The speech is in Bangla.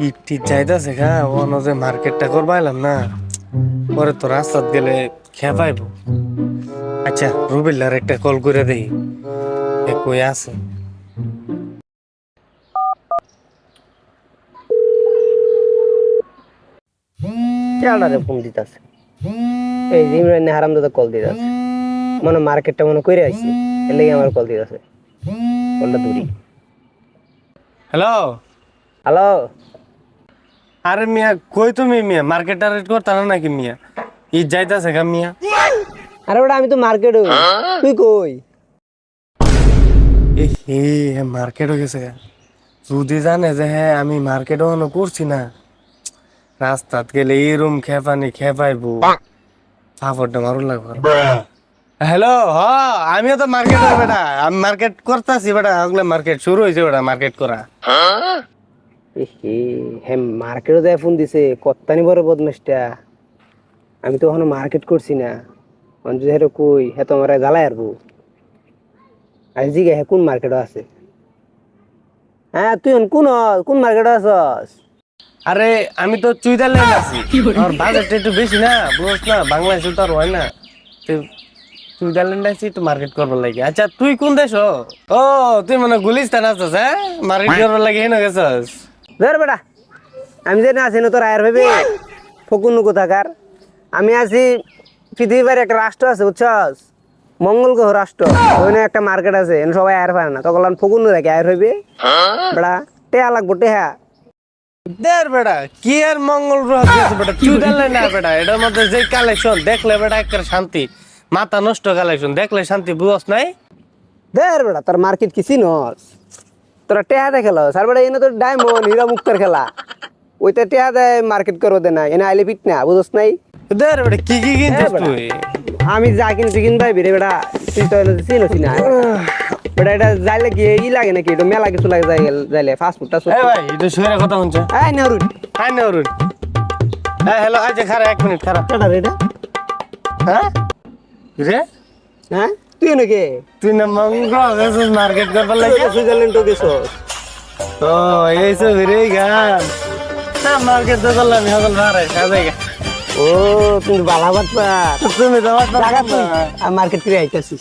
ইটি যাইতাছে গা অন্য যে মার্কেটটা করবাইলাম না পরে তো রাস্তাত গেলে খেয়ে পাইবো। আচ্ছা রুবেলার একটা কল করে দেই কই আছে। চেয়ারটারে ফোন দিতেছে। এই যে ইমরান হারামদাদা কল দিতেছে, মনে মার্কেটটা মনে করে আইছি, এর লেগে আমার কল দিতেছে। কলটা দূরি। হ্যালো, হ্যালো, আরে মিয়া কই তুমি মিয়া মার্কেটটা রেট করতা না নাকি মিয়া? ই যাইতাছে গা মিয়া। আরে বেটা আমি তো মার্কেট হই, তুই কই? মার্কেট হয়ে গেছে গা। যদি জানে যে হ্যাঁ আমি মার্কেট ওখানে করছি না, রাস্তাত গেলে এই রুম খেপানি খেপাইবো, ফাফড়টা মারুন লাগবে। হ্যালো, হ আমিও তো মার্কেটের বেটা, আমি মার্কেট করতেছি বেটা, ওগুলো মার্কেট শুরু হয়েছে বেটা মার্কেট করা। হ্যাঁ মার্কেটও যায় ফোন দিছে, কত্তানি বড় বদমাসটা। আমি তো ওখানে মার্কেট করছি না, অঞ্জু হেরো কই, হ্যাঁ তো আমার জ্বালায় আরবো। আজ জিগে হ্যাঁ কোন মার্কেটও আছে? হ্যাঁ তুই কোন কোন মার্কেটে আছস? আরে আমি তো সুইজারল্যান্ড আছি, আমার বাজেটটা একটু বেশি না, বুঝছ না, বাংলাদেশে তো আর হয় না। তো সুইজারল্যান্ড আছি একটু মার্কেট করবার লাগে। আচ্ছা তুই কোন দেশ? ও তুই মানে গুলিস্তান আছিস? হ্যাঁ মার্কেট করবার লাগে হেন গেছস? ধর বেটা, আমি যে না আছি না তোর আয়ের ভেবে ফকুন কোথাকার। আমি আছি পৃথিবীর একটা রাষ্ট্র আছে বুঝছস, মঙ্গল গ্রহ রাষ্ট্র। ওইখানে একটা মার্কেট আছে, এখানে সবাই আয়ের পারে না, তখন ফকুন থাকে আয়ের হইবে বেটা। টেহা লাগবো টেহা। দের বেটা কি আর মঙ্গল গ্রহ গেছে বেটা, সুইজারল্যান্ড আর বেটা এটার মধ্যে যে কালেকশন দেখলে বেটা একটা শান্তি, মাথা নষ্ট কালেকশন দেখলে শান্তি, বুঝছ নাই? ধর বেটা তোর মার্কেট কি চিনস? তোরা টেহা দে খেলো স্যার বেটা, এনে তোর ডায়মন্ড হীরা মুক্তার খেলা, ওইটা টেহা দেয় মার্কেট করো দে না, এনে আইলে পিট না, বুঝছ নাই? দের বেটা কি কি কিনছিস বেটা, তুই? আমি যা কিনছি কিনবাই রে বেটা, তুই তো চিনছি না বেটা। এটা যাইলে কি ই লাগে নাকি, এটা মেলা কিছু লাগে যাইলে ফাস্ট ফুড টাস্ট এ ভাই এটা শুয়ে কথা শুনছে। এই নেহরুন হাই নরুন, হ্যাঁ হ্যালো, আচ্ছা খারা 1 মিনিট খারা। কেডা রে এটা? হ্যাঁ রে হ্যাঁ তুই নাকি তুই না মঙ্গল গ্রহ গেছিস মার্কেট করবার লাগে? সুইজারল্যান্ড তো গেছস? ও এই সব রে গান না, মার্কেট তো করলাম হগল ভাড়ায় সাজে গা। ও তুমি বালা বাটপা। তুমি তো আমার লাগা তুই, আমি মার্কেট করে আইতাছি।